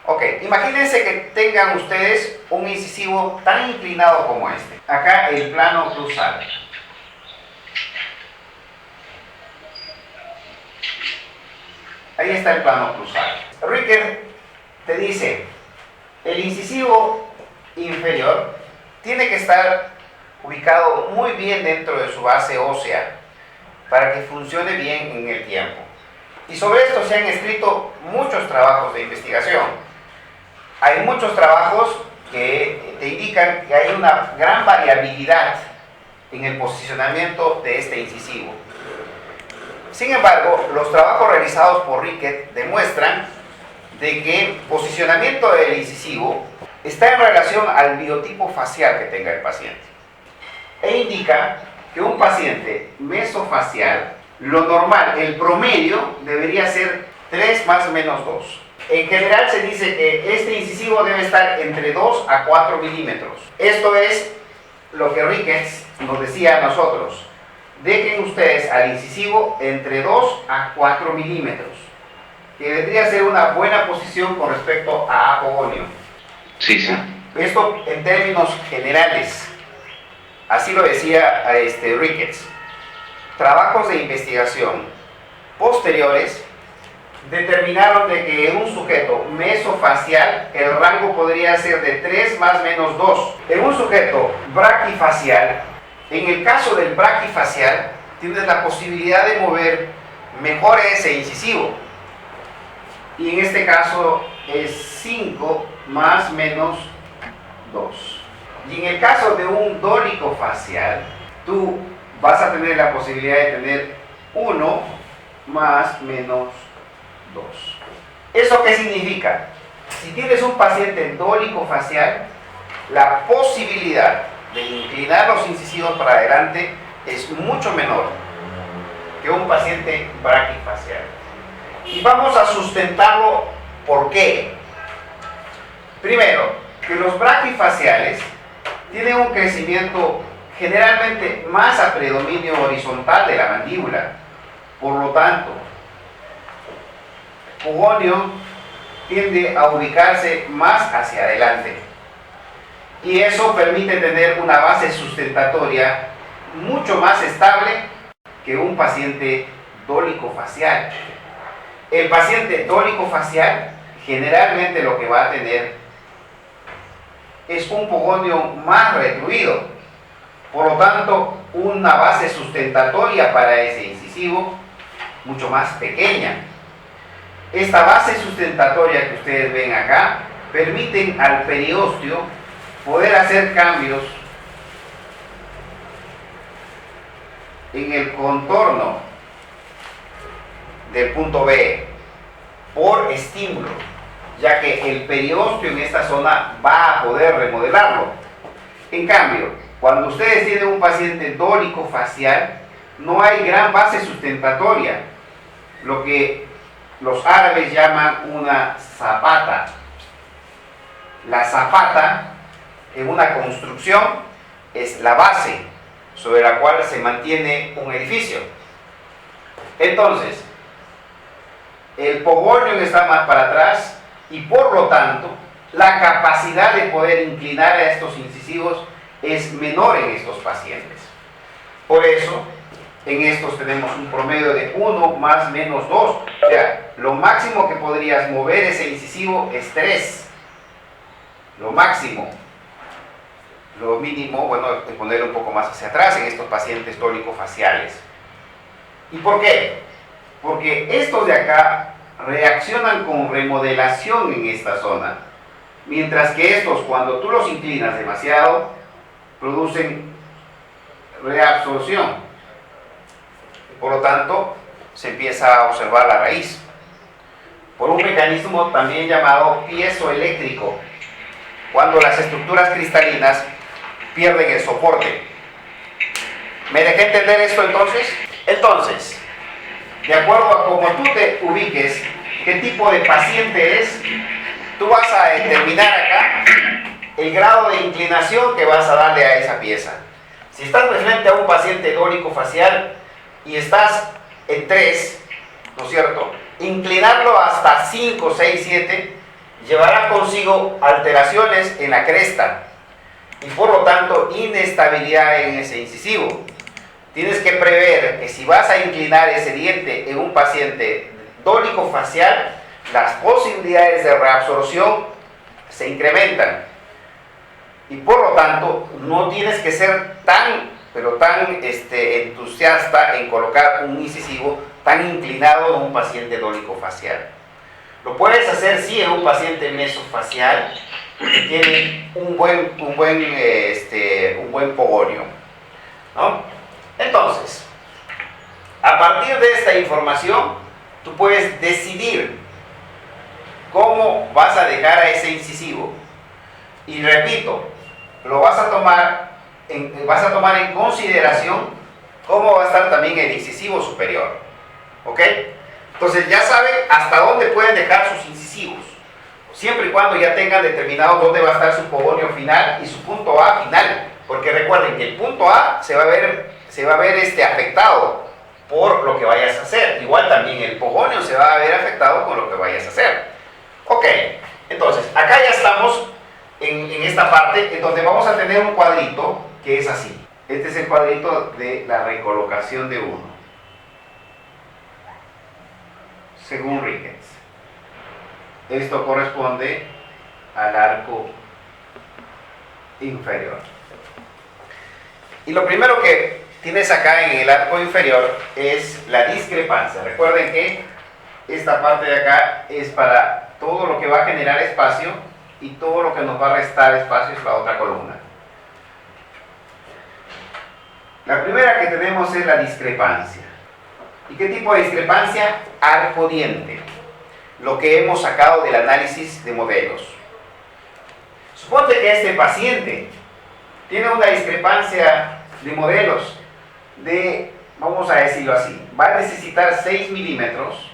Ok, imagínense que tengan ustedes un incisivo tan inclinado como este. Acá el plano cruzal. Ahí está el plano cruzal. Rickert te dice, el incisivo inferior tiene que estar ubicado muy bien dentro de su base ósea para que funcione bien en el tiempo. Y sobre esto se han escrito muchos trabajos de investigación. Hay muchos trabajos que te indican que hay una gran variabilidad en el posicionamiento de este incisivo. Sin embargo, los trabajos realizados por Rickert demuestran de que el posicionamiento del incisivo está en relación al biotipo facial que tenga el paciente. E indica que un paciente mesofacial, lo normal, el promedio, debería ser 3 más o menos 2. En general se dice que este incisivo debe estar entre 2 a 4 milímetros. Esto es lo que Rickert nos decía a nosotros. Dejen ustedes al incisivo entre 2 a 4 milímetros, que vendría a ser una buena posición con respecto a apogonio. Sí, sí. Esto en términos generales. Así lo decía Rickert. Trabajos de investigación posteriores determinaron de que en un sujeto mesofacial el rango podría ser de 3 más menos 2. En un sujeto braquifacial, en el caso del braquifacial, tienes la posibilidad de mover mejor ese incisivo. Y en este caso es 5 más menos 2. Y en el caso de un dólico facial, tú vas a tener la posibilidad de tener 1 más menos 2. ¿Eso qué significa? Si tienes un paciente dólico facial, la posibilidad de inclinar los incisivos para adelante es mucho menor que un paciente braquifacial. Y vamos a sustentarlo. ¿Por qué? Primero, que los braquifaciales tienen un crecimiento generalmente más a predominio horizontal de la mandíbula. Por lo tanto, apogonio tiende a ubicarse más hacia adelante. Y eso permite tener una base sustentatoria mucho más estable que un paciente dólico facial. El paciente dólico facial generalmente lo que va a tener es un apogonio más recluido, por lo tanto una base sustentatoria para ese incisivo mucho más pequeña. Esta base sustentatoria que ustedes ven acá permiten al periósteo poder hacer cambios en el contorno del punto B por estímulo, ya que el periósteo en esta zona va a poder remodelarlo. En cambio, cuando ustedes tienen un paciente dólico facial, no hay gran base sustentatoria, lo que los árabes llaman una zapata. La zapata en una construcción es la base sobre la cual se mantiene un edificio. Entonces, el apogonio está más para atrás y por lo tanto la capacidad de poder inclinar a estos incisivos es menor en estos pacientes. Por eso, en estos tenemos un promedio de 1 más menos 2. O sea, lo máximo que podrías mover ese incisivo es 3. Lo máximo. Lo mínimo, bueno, es ponerlo un poco más hacia atrás en estos pacientes dólico-faciales. ¿Y por qué? Porque estos de acá reaccionan con remodelación en esta zona, mientras que estos, cuando tú los inclinas demasiado, producen reabsorción. Por lo tanto, se empieza a observar la raíz por un mecanismo también llamado piezoeléctrico, cuando las estructuras cristalinas pierden el soporte. ¿Me dejé entender esto entonces? Entonces, de acuerdo a cómo tú te ubiques, qué tipo de paciente es, tú vas a determinar acá el grado de inclinación que vas a darle a esa pieza. Si estás frente a un paciente dólico facial y estás en 3, ¿no es cierto? Inclinarlo hasta 5, 6, 7 llevará consigo alteraciones en la cresta y por lo tanto inestabilidad en ese incisivo. Tienes que prever que si vas a inclinar ese diente en un paciente dólico-facial, las posibilidades de reabsorción se incrementan. Y por lo tanto, no tienes que ser tan entusiasta en colocar un incisivo tan inclinado en un paciente dólico-facial. Lo puedes hacer sí en un paciente mesofacial que tiene un buen pogonio, ¿no? Entonces, a partir de esta información, tú puedes decidir cómo vas a dejar a ese incisivo. Y repito, lo vas a tomar en consideración cómo va a estar también el incisivo superior. ¿Ok? Entonces ya saben hasta dónde pueden dejar sus incisivos, siempre y cuando ya tengan determinado dónde va a estar su pogonio final y su punto A final. Porque recuerden que el punto A se va a ver afectado por lo que vayas a hacer. Igual también el pogonio se va a ver afectado con lo que vayas a hacer. Ok, entonces acá ya estamos en esta parte en donde vamos a tener un cuadrito que es así. Este es el cuadrito de la recolocación de uno, según Ricketts. Esto corresponde al arco inferior. Y lo primero que tienes acá en el arco inferior es la discrepancia. Recuerden que esta parte de acá es para todo lo que va a generar espacio y todo lo que nos va a restar espacio es la otra columna. La primera que tenemos es la discrepancia. ¿Y qué tipo de discrepancia? Arco-diente. Lo que hemos sacado del análisis de modelos. Suponte que este paciente tiene una discrepancia de modelos de, vamos a decirlo así, va a necesitar 6 milímetros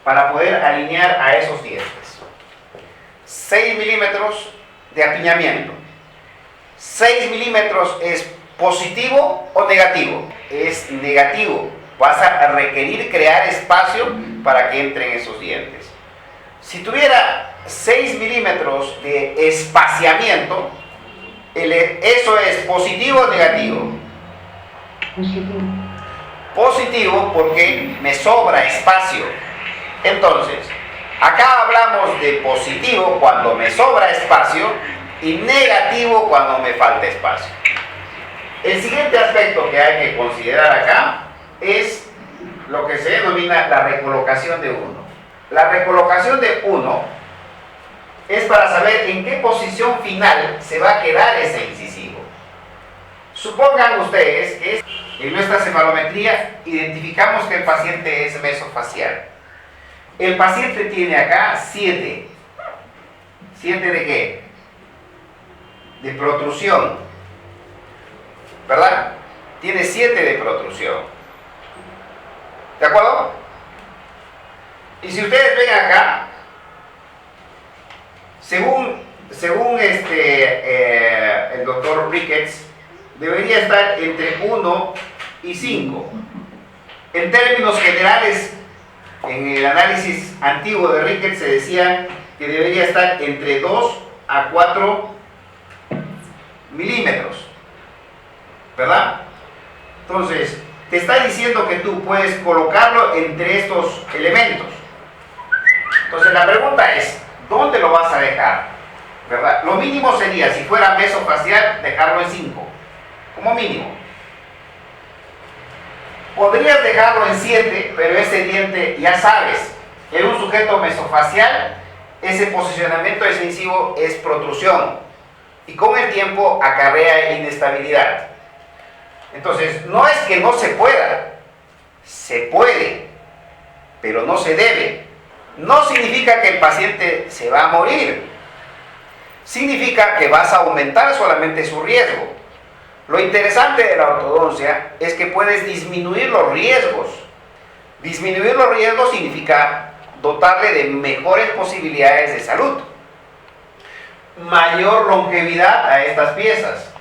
para poder alinear a esos dientes. 6 milímetros de apiñamiento. 6 milímetros es positivo o negativo. Es negativo. Vas a requerir crear espacio para que entren esos dientes. Si tuviera 6 milímetros de espaciamiento, ¿eso es positivo o negativo? Positivo. Positivo porque me sobra espacio. Entonces, acá hablamos de positivo cuando me sobra espacio y negativo cuando me falta espacio. El siguiente aspecto que hay que considerar acá es lo que se denomina la recolocación de uno. La recolocación de uno es para saber en qué posición final se va a quedar ese incisivo. Supongan ustedes que en nuestra cefalometría identificamos que el paciente es mesofacial. El paciente tiene acá 7. ¿7 de qué? De protrusión. ¿Verdad? Tiene 7 de protrusión. ¿De acuerdo? Y si ustedes ven acá, según el doctor Ricketts, debería estar entre 1 y 5. En términos generales, en el análisis antiguo de Ricketts se decía que debería estar entre 2 a 4 milímetros, ¿verdad? Entonces, te está diciendo que tú puedes colocarlo entre estos elementos. Entonces, la pregunta es, ¿dónde lo vas a dejar? ¿Verdad? Lo mínimo sería, si fuera mesofacial, dejarlo en 5, como mínimo. Podrías dejarlo en 7, pero ese diente, ya sabes, en un sujeto mesofacial, ese posicionamiento incisivo es protrusión y con el tiempo acarrea inestabilidad. Entonces, no es que no se pueda, se puede, pero no se debe. No significa que el paciente se va a morir, significa que vas a aumentar solamente su riesgo. Lo interesante de la ortodoncia es que puedes disminuir los riesgos. Disminuir los riesgos significa dotarle de mejores posibilidades de salud, mayor longevidad a estas piezas,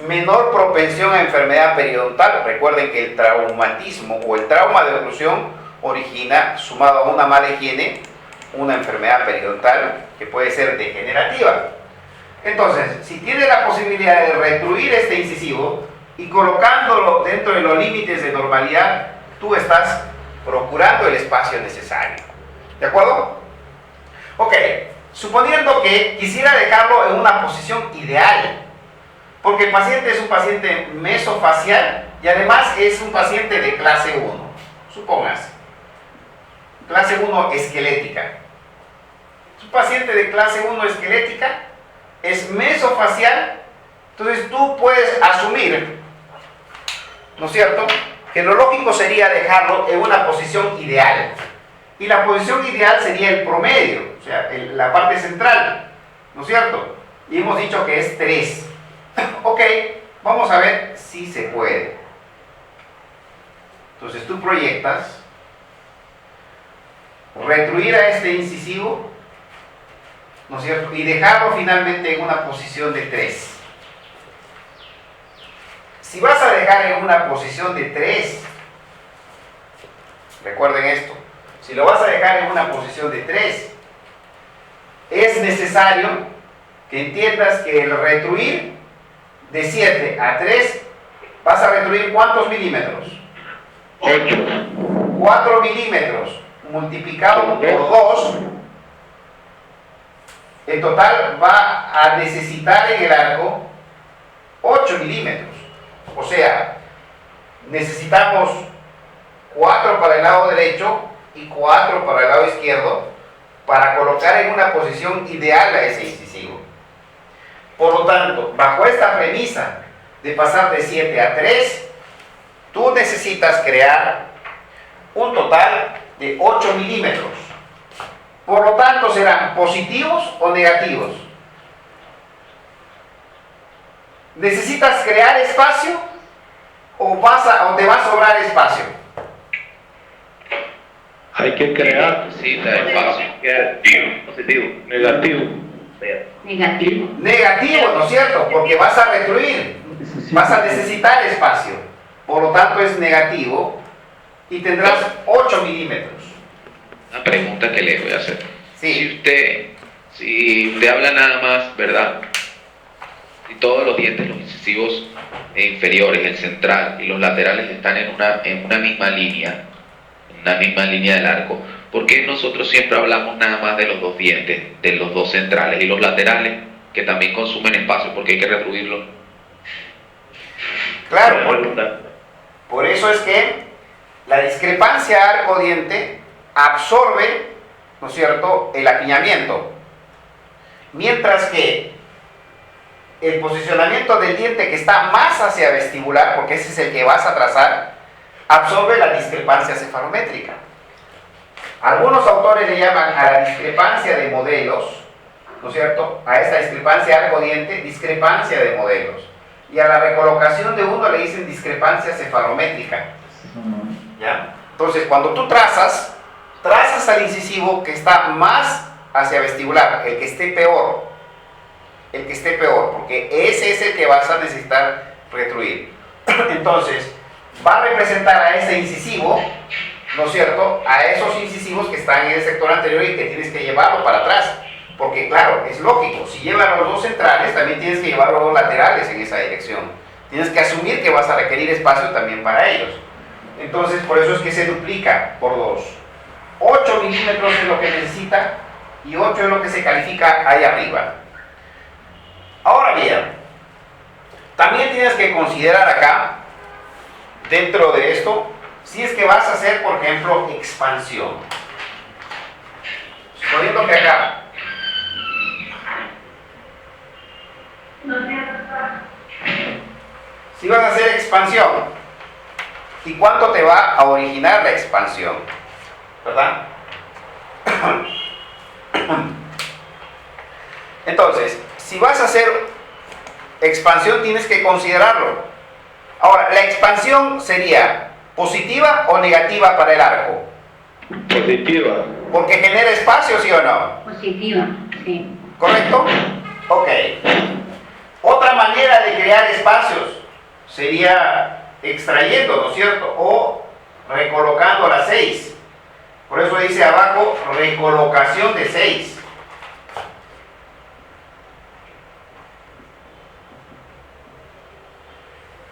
menor propensión a enfermedad periodontal. Recuerden que el traumatismo o el trauma de oclusión origina, sumado a una mala higiene, una enfermedad periodontal que puede ser degenerativa. Entonces, si tienes la posibilidad de retruir este incisivo y colocándolo dentro de los límites de normalidad, tú estás procurando el espacio necesario. ¿De acuerdo? Ok, suponiendo que quisiera dejarlo en una posición ideal, porque el paciente es un paciente mesofacial y además es un paciente de clase 1, supóngase, clase 1 esquelética. Es un paciente de clase 1 esquelética, es mesofacial, entonces tú puedes asumir, ¿no es cierto?, que lo lógico sería dejarlo en una posición ideal. Y la posición ideal sería el promedio, o sea, la parte central, ¿no es cierto? Y hemos dicho que es 3. Ok, vamos a ver si se puede. Entonces tú proyectas, retruir a este incisivo, ¿no es cierto? Y dejarlo finalmente en una posición de 3. Si vas a dejar en una posición de 3, recuerden esto, si lo vas a dejar en una posición de 3, es necesario que entiendas que el retruir de 7 a 3, vas a retruir ¿cuántos milímetros? 8. 4 milímetros multiplicado por 2, en total va a necesitar en el arco 8 milímetros. O sea, necesitamos 4 para el lado derecho y 4 para el lado izquierdo para colocar en una posición ideal a ese incisivo. Por lo tanto, bajo esta premisa de pasar de 7 a 3, tú necesitas crear un total de 8 milímetros. Por lo tanto, ¿serán positivos o negativos? ¿Necesitas crear espacio o te va a sobrar espacio? Hay que crear. Necesita espacio. Positivo. Negativo. Negativo. Negativo, ¿no es cierto? Porque vas a retruir, vas a necesitar espacio. Por lo tanto, es negativo y tendrás 8 milímetros. Una pregunta que le voy a hacer. Sí. Si usted habla nada más, ¿verdad? Si todos los dientes, los incisivos inferiores, el central y los laterales están en una misma línea, del arco, ¿por qué nosotros siempre hablamos nada más de los dos dientes, de los dos centrales y los laterales, que también consumen espacio, porque hay que retruirlo? Claro, por eso es que la discrepancia arco-diente absorbe, ¿no es cierto?, el apiñamiento, mientras que el posicionamiento del diente que está más hacia vestibular, porque ese es el que vas a trazar, absorbe la discrepancia cefalométrica. Algunos autores le llaman a la discrepancia de modelos, ¿no es cierto?, a esta discrepancia arco-diente, discrepancia de modelos. Y a la recolocación de uno le dicen discrepancia cefalométrica. ¿Ya? Entonces, cuando tú trazas al incisivo que está más hacia vestibular, el que esté peor, porque ese es el que vas a necesitar retruir. Entonces, va a representar a ese incisivo, ¿no es cierto?, a esos incisivos que están en el sector anterior y que tienes que llevarlo para atrás. Porque claro, es lógico, si llevas los dos centrales, también tienes que llevar los dos laterales en esa dirección. Tienes que asumir que vas a requerir espacio también para ellos. Entonces, por eso es que se duplica por 2. 8 milímetros es lo que necesita y 8 es lo que se califica ahí arriba. Ahora bien, también tienes que considerar acá, dentro de esto, si es que vas a hacer, por ejemplo, expansión. Suponiendo que acá si vas a hacer expansión, ¿y cuánto te va a originar la expansión? ¿Verdad? Entonces, si vas a hacer expansión tienes que considerarlo. Ahora, ¿la expansión sería positiva o negativa para el arco? Positiva. Porque genera espacio, ¿sí o no? Positiva, sí. ¿Correcto? Ok. Otra manera de crear espacios sería extrayendo, ¿no es cierto? O recolocando las 6. Por eso dice abajo recolocación de 6.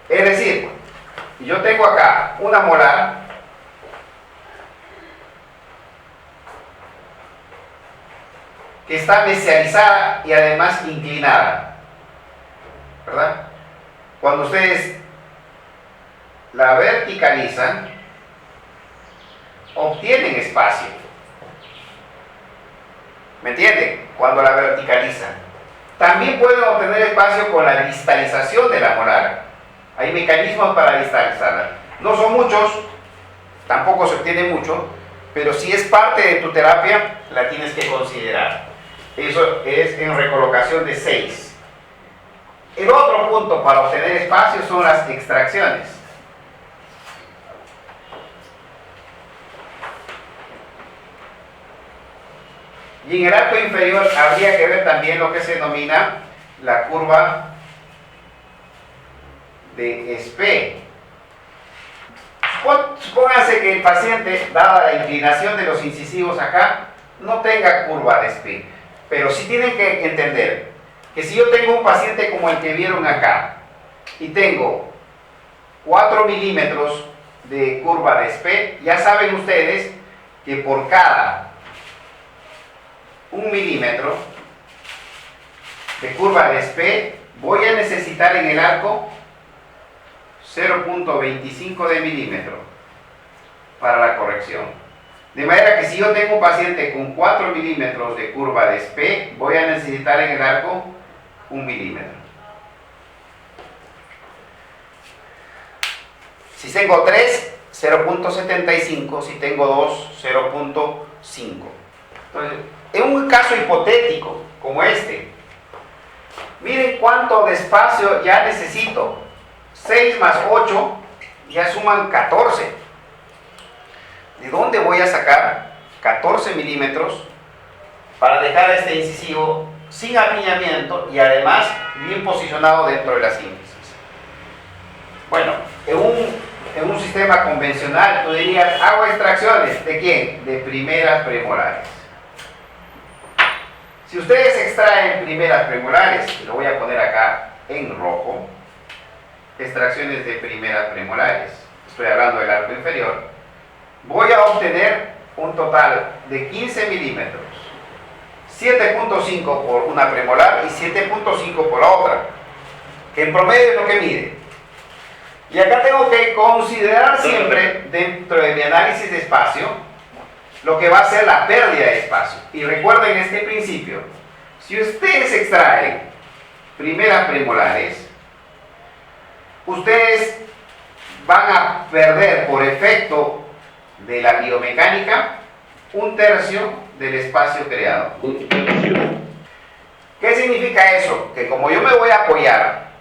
Es decir, yo tengo acá una molar que está mesializada y además inclinada, ¿verdad? Cuando ustedes la verticalizan, obtienen espacio. ¿Me entienden? Cuando la verticalizan. También pueden obtener espacio con la distalización de la molar. Hay mecanismos para distalizarla. No son muchos, tampoco se obtiene mucho, pero si es parte de tu terapia, la tienes que considerar. Eso es en recolocación de 6. El otro punto para obtener espacio son las extracciones. Y en el arco inferior habría que ver también lo que se denomina la curva de Spee. Supóngase que el paciente, dada la inclinación de los incisivos acá, no tenga curva de Spee. Pero sí tienen que entender que si yo tengo un paciente como el que vieron acá y tengo 4 milímetros de curva de Spee, ya saben ustedes que por cada 1 milímetro de curva de Spee voy a necesitar en el arco 0.25 de milímetro para la corrección. De manera que si yo tengo un paciente con 4 milímetros de curva de Spee, voy a necesitar en el arco 1 milímetro. Si tengo 3, 0.75. Si tengo 2, 0.5. Entonces, en un caso hipotético como este, miren cuánto de espacio ya necesito. 6 más 8 ya suman 14. ¿De dónde voy a sacar 14 milímetros para dejar este incisivo sin apiñamiento y además bien posicionado dentro de la síntesis? Bueno, en un sistema convencional tú dirías, hago extracciones. ¿De quién? De primeras premolares. Si ustedes extraen primeras premolares, lo voy a poner acá en rojo, extracciones de primeras premolares, estoy hablando del arco inferior, voy a obtener un total de 15 milímetros, 7.5 por una premolar y 7.5 por la otra, que en promedio es lo que mide. Y acá tengo que considerar siempre, dentro de mi análisis de espacio, lo que va a ser la pérdida de espacio. Y recuerden este principio: si ustedes extraen primeras premolares, ustedes van a perder por efecto de la biomecánica 1/3 del espacio creado. ¿Qué significa eso? Que como yo me voy a apoyar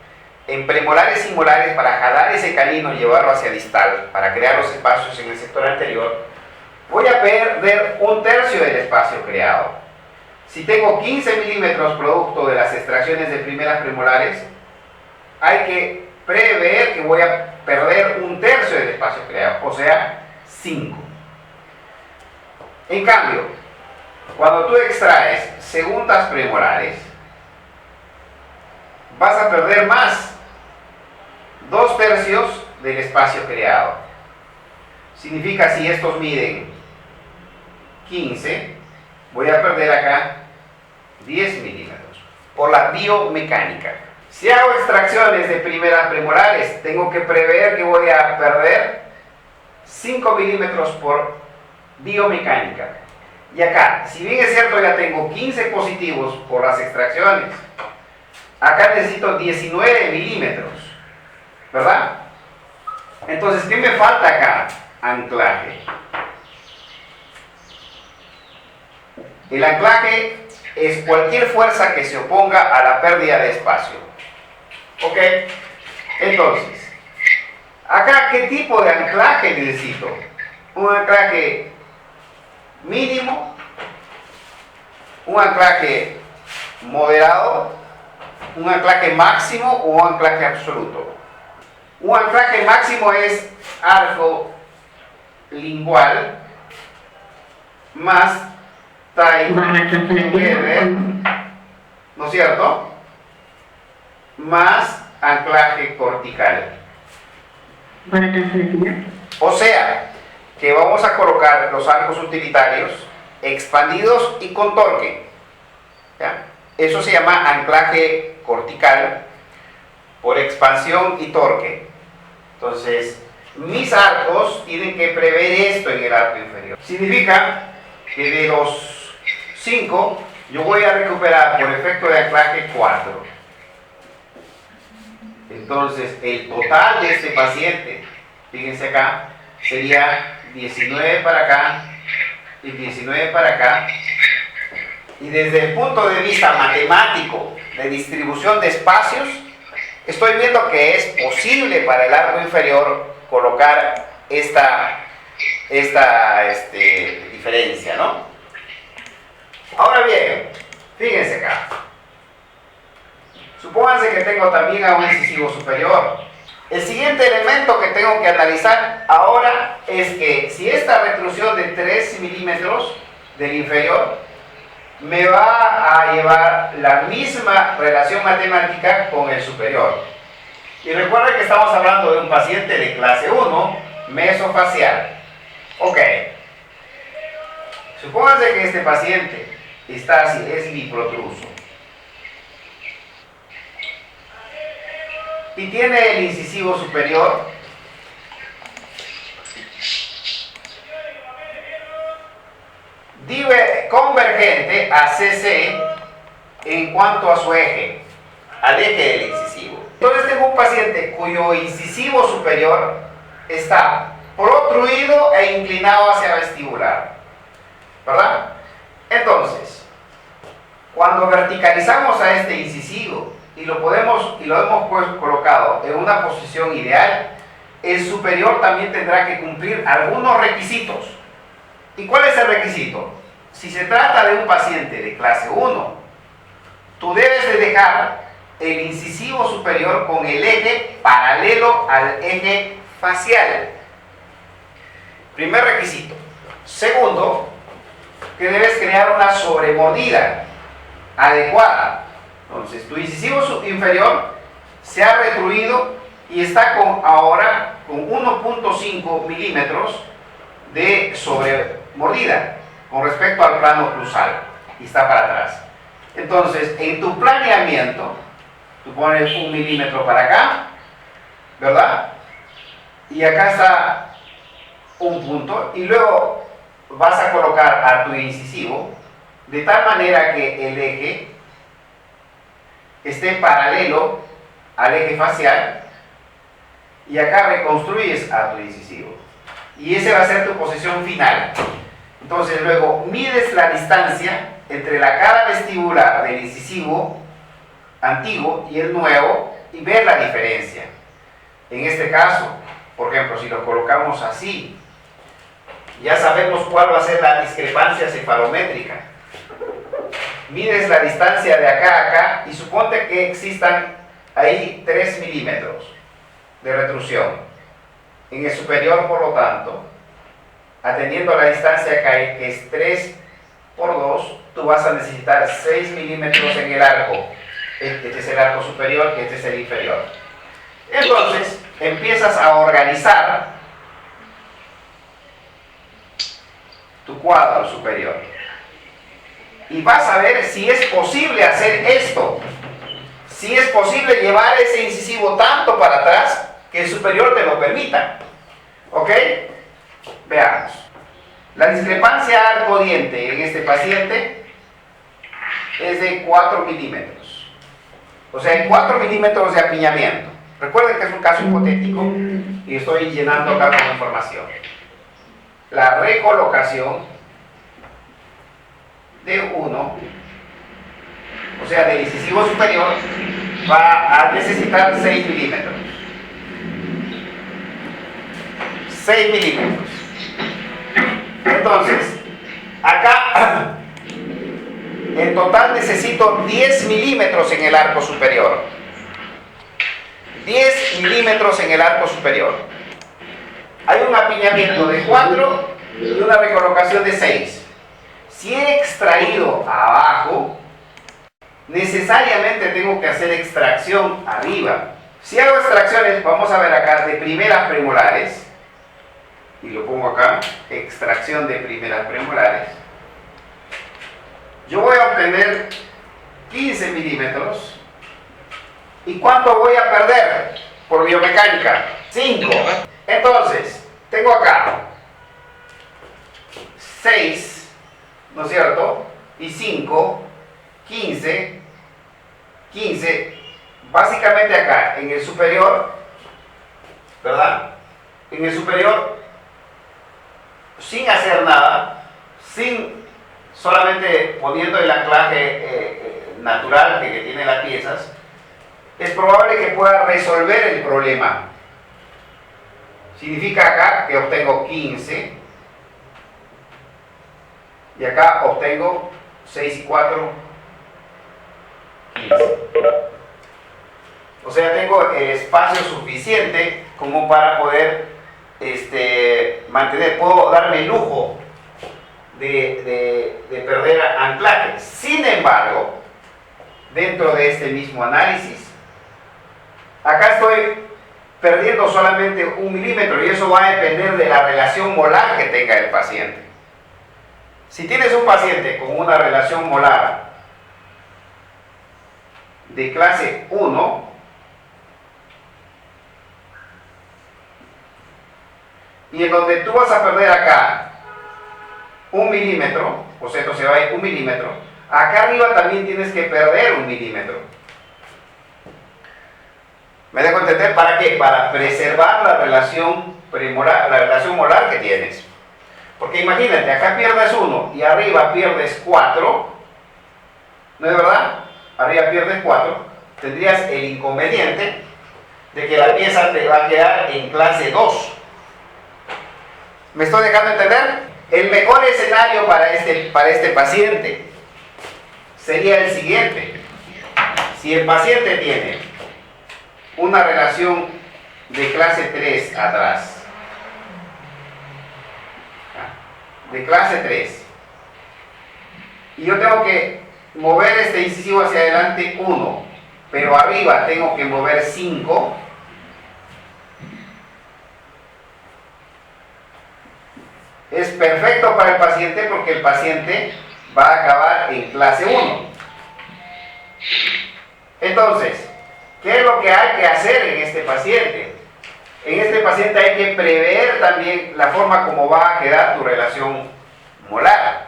en premolares y molares para jalar ese canino y llevarlo hacia distal, para crear los espacios en el sector anterior, voy a perder 1/3 del espacio creado. Si tengo 15 milímetros producto de las extracciones de primeras premolares, hay que prever que voy a perder 1/3 del espacio creado, o sea, 5. En cambio, cuando tú extraes segundas premolares, vas a perder más, 2/3 del espacio creado. Significa, si estos miden 15, voy a perder acá 10 milímetros por la biomecánica. Si hago extracciones de primeras premolares, tengo que prever que voy a perder 5 milímetros por biomecánica. Y acá, si bien es cierto, ya tengo 15 positivos por las extracciones, acá necesito 19 milímetros, ¿verdad? Entonces, ¿qué me falta acá? Anclaje. El anclaje es cualquier fuerza que se oponga a la pérdida de espacio. ¿Ok? Entonces, acá, ¿qué tipo de anclaje necesito? Un anclaje mínimo, un anclaje moderado, un anclaje máximo o un anclaje absoluto. Un anclaje máximo es arco lingual más tie barra translativa, together, ¿no es cierto? Más anclaje cortical. barra translativa, O sea, que vamos a colocar los arcos utilitarios expandidos y con torque. ¿Ya? Eso se llama anclaje cortical por expansión y torque. Entonces, mis arcos tienen que prever esto en el arco inferior. Significa que de los 5, yo voy a recuperar por efecto de anclaje 4. Entonces, el total de este paciente, fíjense acá, sería 19 para acá y 19 para acá. Y desde el punto de vista matemático de distribución de espacios, estoy viendo que es posible para el arco inferior colocar esta diferencia, ¿no? Ahora bien, fíjense acá. Supónganse que tengo también a un incisivo superior. El siguiente elemento que tengo que analizar ahora es que si esta retrusión de 3 milímetros del inferior me va a llevar la misma relación matemática con el superior. Y recuerden que estamos hablando de un paciente de clase 1, mesofacial. Ok. Supónganse que este paciente está así, es biprotruso. Y tiene el incisivo superior convergente a CC en cuanto a su eje, al eje del incisivo. Entonces tengo un paciente cuyo incisivo superior está protruido e inclinado hacia vestibular, ¿verdad? Entonces, cuando verticalizamos a este incisivo y lo hemos colocado en una posición ideal, el superior también tendrá que cumplir algunos requisitos. ¿Y cuál es el requisito? Si se trata de un paciente de clase 1, tú debes de dejar el incisivo superior con el eje paralelo al eje facial. Primer requisito. Segundo, que debes crear una sobremordida adecuada. Entonces, tu incisivo inferior se ha retruido y está ahora con 1.5 milímetros de sobremordida con respecto al plano cruzal y está para atrás. Entonces, en tu planeamiento, tú pones 1 milímetro para acá, ¿verdad? Y acá está un punto y luego vas a colocar a tu incisivo de tal manera que el eje esté paralelo al eje facial y acá reconstruyes a tu incisivo y esa va a ser tu posición final. Entonces luego mides la distancia entre la cara vestibular del incisivo antiguo y el nuevo y ver la diferencia. En este caso, por ejemplo, si lo colocamos así, ya sabemos cuál va a ser la discrepancia cefalométrica. Mides la distancia de acá a acá y suponte que existan ahí 3 milímetros de retrusión. En el superior, por lo tanto, atendiendo a la distancia que es 3 por 2, tú vas a necesitar 6 milímetros en el arco. Este es el arco superior y este es el inferior. Entonces, empiezas a organizar tu cuadro superior. Y vas a ver si es posible hacer esto. Si es posible llevar ese incisivo tanto para atrás que el superior te lo permita. ¿Ok? Veamos. La discrepancia arco-diente en este paciente es de 4 milímetros. O sea, hay 4 milímetros de apiñamiento. Recuerden que es un caso hipotético y estoy llenando acá con información. La recolocación de 1, o sea, del incisivo superior, va a necesitar 6 milímetros. 6 milímetros. Entonces, acá en total necesito 10 milímetros en el arco superior. 10 milímetros en el arco superior. Hay un apiñamiento de 4 y una recolocación de 6. Si he extraído abajo, necesariamente tengo que hacer extracción arriba. Si hago extracciones, vamos a ver acá, de primeras premolares, y lo pongo acá, extracción de primeras premolares, yo voy a obtener 15 milímetros. ¿Y cuánto voy a perder por biomecánica? 5. Entonces, tengo acá 6, ¿no es cierto? Y 5, 15, 15. Básicamente acá, en el superior, ¿verdad? En el superior, sin hacer nada, solamente poniendo el anclaje natural que tiene las piezas, es probable que pueda resolver el problema. Significa acá que obtengo 15 y acá obtengo 6 y 4, 15. O sea, tengo el espacio suficiente como para poder mantener, puedo darme el lujo de perder anclaje. Sin embargo, dentro de este mismo análisis, acá estoy perdiendo solamente 1 milímetro y eso va a depender de la relación molar que tenga el paciente. Si tienes un paciente con una relación molar de clase 1, y en donde tú vas a perder acá 1 milímetro, o sea, esto se va a ir 1 milímetro, acá arriba también tienes que perder 1 milímetro. ¿Me dejo entender? ¿Para qué? Para preservar la relación premolar, la relación molar que tienes. Porque imagínate, acá pierdes 1 y arriba pierdes 4, ¿no es verdad? Arriba pierdes 4, tendrías el inconveniente de que la pieza te va a quedar en clase 2. ¿Me estoy dejando entender? El mejor escenario para este paciente sería el siguiente. Si el paciente tiene una relación de clase 3 atrás, de clase 3, y yo tengo que mover este incisivo hacia adelante 1, pero arriba tengo que mover 5, es perfecto para el paciente porque el paciente va a acabar en clase 1. Entonces, ¿qué es lo que hay que hacer en este paciente? En este paciente hay que prever también la forma como va a quedar tu relación molar.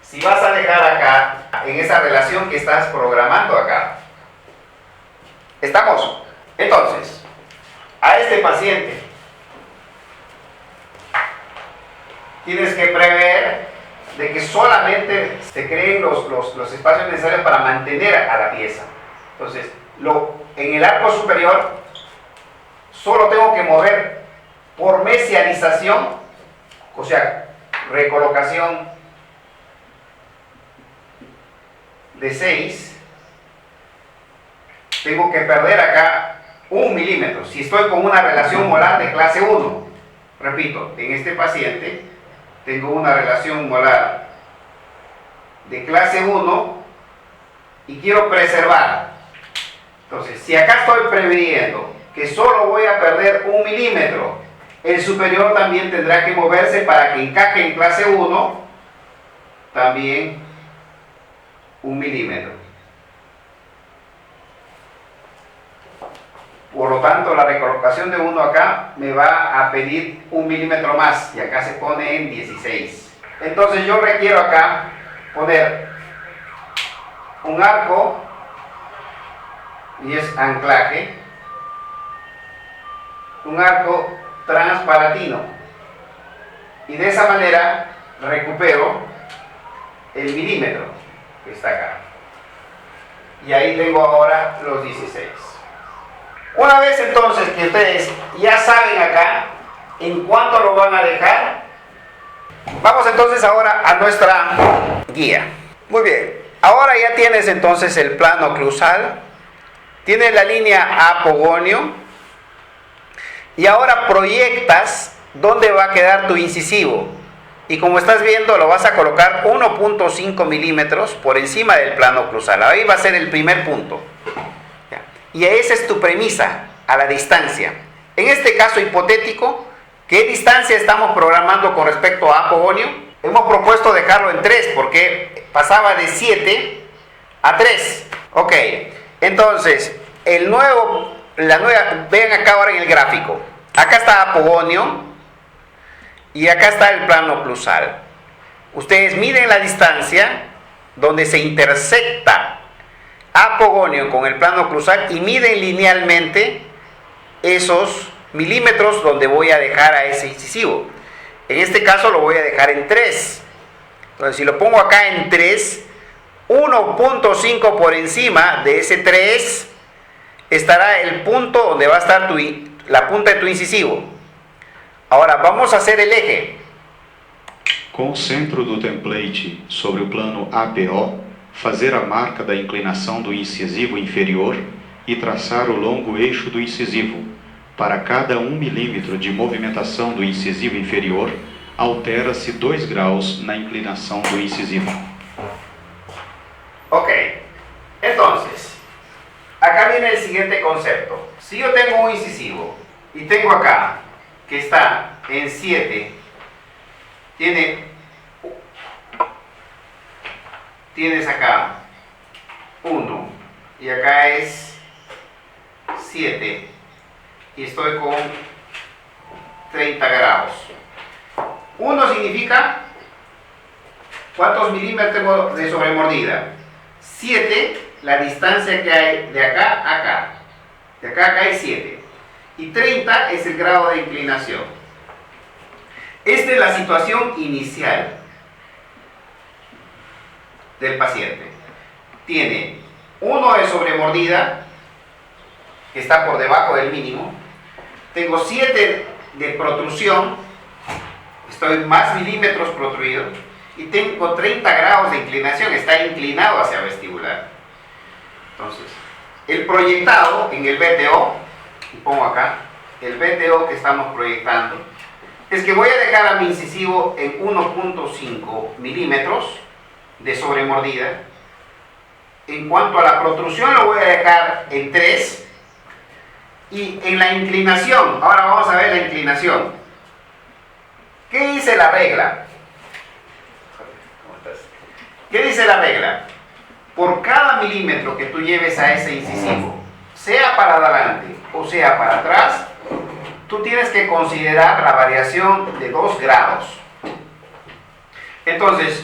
Si vas a dejar acá, en esa relación que estás programando acá. ¿Estamos? Entonces, a este paciente tienes que prever de que solamente se creen los espacios necesarios para mantener a la pieza. Entonces, en el arco superior solo tengo que mover por mesianización, o sea, recolocación de 6, tengo que perder acá 1 milímetro. Si estoy con una relación molar de clase 1, repito, en este paciente tengo una relación molar de clase 1 y quiero preservar. Entonces, si acá estoy previendo que solo voy a perder 1 milímetro, el superior también tendrá que moverse para que encaje en clase 1 también 1 milímetro. Por lo tanto, la recolocación de 1 acá me va a pedir 1 milímetro más y acá se pone en 16. Entonces yo requiero acá poner un arco y es anclaje, un arco transpalatino, y de esa manera recupero el milímetro que está acá y ahí tengo ahora los 16. Una vez entonces que ustedes ya saben acá en cuánto lo van a dejar, vamos entonces ahora a nuestra guía. Muy bien, ahora ya tienes entonces el plano oclusal, tienes la línea apogonio y ahora proyectas dónde va a quedar tu incisivo. y como estás viendo lo vas a colocar 1.5 milímetros por encima del plano oclusal. Ahí va a ser el primer punto. Y esa es tu premisa, a la distancia. En este caso hipotético, ¿qué distancia estamos programando con respecto a apogonio? Hemos propuesto dejarlo en 3 porque pasaba de 7 a 3. Ok, entonces, vean acá ahora en el gráfico. Acá está apogonio y acá está el plano oclusal. Ustedes miden la distancia donde se intersecta apogonio con el plano oclusal y miden linealmente esos milímetros donde voy a dejar a ese incisivo. En este caso lo voy a dejar en 3. Entonces, si lo pongo acá en 3, 1.5 por encima de ese 3 estará el punto donde va a estar la punta de tu incisivo. Ahora vamos a hacer el eje. Com o centro do template sobre o plano APO, fazer a marca da inclinação do incisivo inferior e traçar o longo eixo do incisivo. Para cada 1 milímetro de movimentação do incisivo inferior, altera-se 2 graus na inclinação do incisivo. Ok, entonces, acá viene el siguiente concepto. Si yo tengo un incisivo y tengo acá que está en 7, tienes acá 1 y acá es 7 y estoy con 30 grados. 1 significa ¿cuántos milímetros de sobremordida? 7, la distancia que hay de acá a acá. De acá a acá es 7. Y 30 es el grado de inclinación. Esta es la situación inicial del paciente. Tiene 1 de sobremordida, que está por debajo del mínimo. Tengo 7 de protrusión, estoy más milímetros protruido. Y tengo 30 grados de inclinación, está inclinado hacia vestibular. Entonces, el proyectado en el BTO, y pongo acá, el BTO que estamos proyectando, es que voy a dejar a mi incisivo en 1.5 milímetros de sobremordida. En cuanto a la protrusión lo voy a dejar en 3. Y en la inclinación, ahora vamos a ver la inclinación. ¿Qué dice la regla? ¿Qué dice la regla? Por cada milímetro que tú lleves a ese incisivo, sea para adelante o sea para atrás, tú tienes que considerar la variación de 2 grados. Entonces,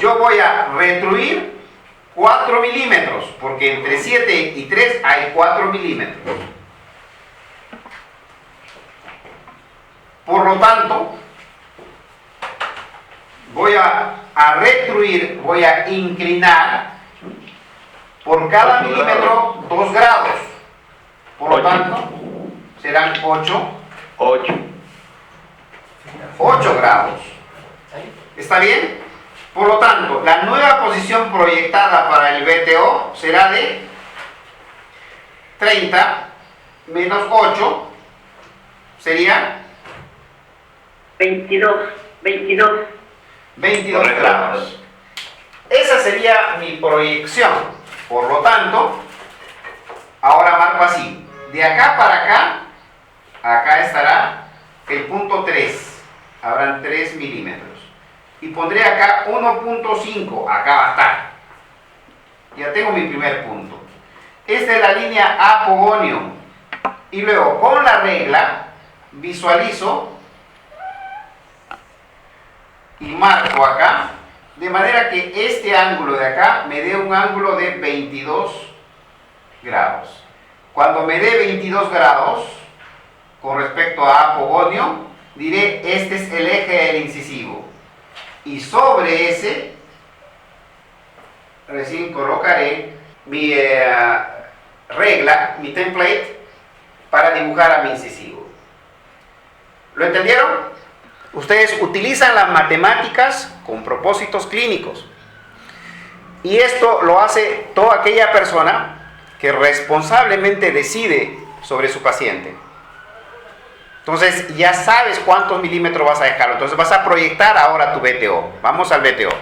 yo voy a retruir 4 milímetros, porque entre 7 y 3 hay 4 milímetros. Por lo tanto, voy a retruir, voy a inclinar por cada milímetro 2 grados. Por lo tanto, serán 8 grados. ¿Está bien? Por lo tanto, la nueva posición proyectada para el BTO será de 30 menos 8 sería 22 grados. Esa sería mi proyección. Por lo tanto, ahora marco así. De acá para acá, acá estará el punto 3. Habrán 3 milímetros. Y pondré acá 1.5. Acá va a estar. Ya tengo mi primer punto. Esta es la línea apogonio. Y luego, con la regla, visualizo y marco acá, de manera que este ángulo de acá me dé un ángulo de 22 grados. Cuando me dé 22 grados, con respecto a apogonio, diré, este es el eje del incisivo. Y sobre ese, recién colocaré mi regla, mi template, para dibujar a mi incisivo. ¿Lo entendieron? Ustedes utilizan las matemáticas con propósitos clínicos. Y esto lo hace toda aquella persona que responsablemente decide sobre su paciente. Entonces ya sabes cuántos milímetros vas a dejarlo. Entonces vas a proyectar ahora tu BTO. Vamos al BTO.